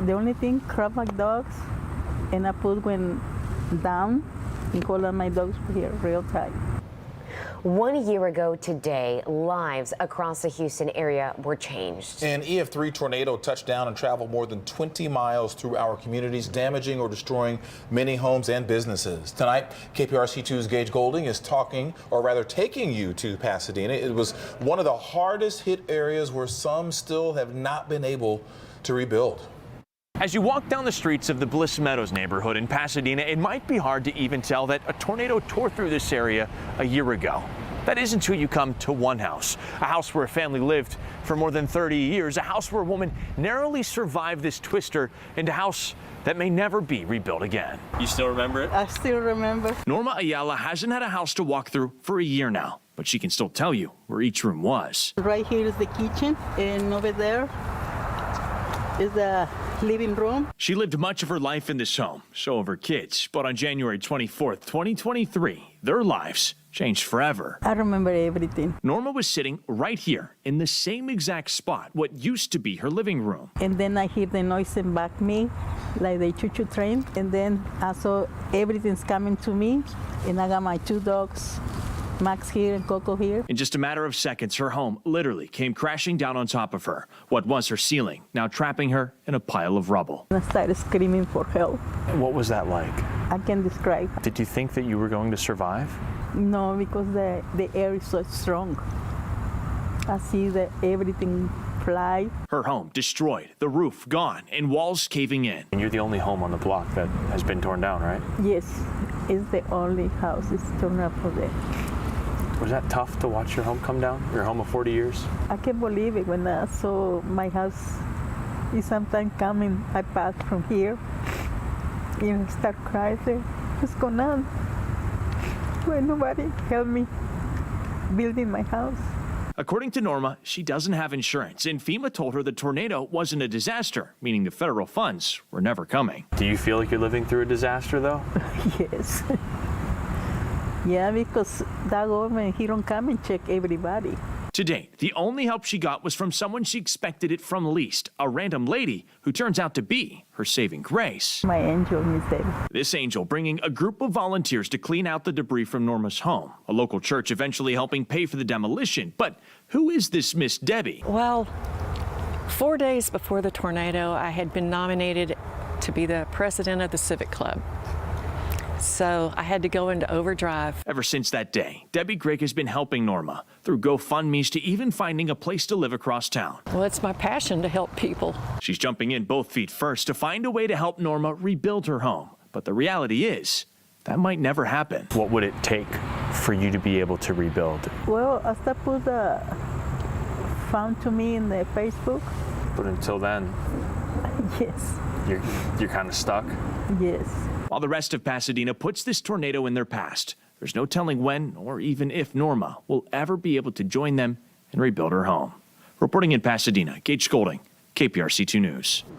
The only thing, crab my dogs, and I put when down and call on my dogs here real tight. 1 year ago today, lives across the Houston area were changed. An EF3 tornado touched down and traveled more than 20 miles through our communities, damaging or destroying many homes and businesses. Tonight, KPRC2's Gage Golding is taking you to Pasadena. It was one of the hardest hit areas where some still have not been able to rebuild. As you walk down the streets of the Bliss Meadows neighborhood in Pasadena, it might be hard to even tell that a tornado tore through this area a year ago. That is until you come to one house, a house where a family lived for more than 30 years, a house where a woman narrowly survived this twister, and a house that may never be rebuilt again. You still remember it? I still remember. Norma Ayala hasn't had a house to walk through for a year now, but she can still tell you where each room was. Right here is the kitchen, and over there is the living room. She lived much of her life in this home, so have her kids. But on January 24th, 2023, their lives changed forever. I remember everything. Norma was sitting right here in the same exact spot, what used to be her living room. And then I hear the noise in back me, like the choo-choo train. And then I saw everything's coming to me, and I got my two dogs, Max here and Coco here. In just a matter of seconds, her home literally came crashing down on top of her. What was her ceiling, now trapping her in a pile of rubble. I started screaming for help. What was that like? I can't describe. Did you think that you were going to survive? No, because the air is so strong. I see that everything fly. Her home destroyed, the roof gone, and walls caving in. And you're the only home on the block that has been torn down, right? Yes, it's the only house that's torn up for there. Was that tough to watch your home come down? Your home of 40 years? I can't believe it when I saw my house is sometimes coming. I pass from here, start crying. What's going on? Why nobody help me building my house? According to Norma, she doesn't have insurance, and FEMA told her the tornado wasn't a disaster, meaning the federal funds were never coming. Do you feel like you're living through a disaster, though? Yes. Yeah, because that government, he don't come and check everybody. To date, the only help she got was from someone she expected it from least, a random lady who turns out to be her saving grace. My angel, Miss Debbie. This angel bringing a group of volunteers to clean out the debris from Norma's home, a local church eventually helping pay for the demolition. But who is this Miss Debbie? Well, 4 days before the tornado, I had been nominated to be the president of the Civic Club. So I had to go into overdrive. Ever since that day, Debbie Grigg has been helping Norma through GoFundMe's to even finding a place to live across town. Well, it's my passion to help people. She's jumping in both feet first to find a way to help Norma rebuild her home. But the reality is, that might never happen. What would it take for you to be able to rebuild? Well, I start put found to me in the Facebook. But until then, Yes. you're kind of stuck? Yes. While the rest of Pasadena puts this tornado in their past, there's no telling when or even if Norma will ever be able to join them and rebuild her home. Reporting in Pasadena, Gage Golding, KPRC2 News.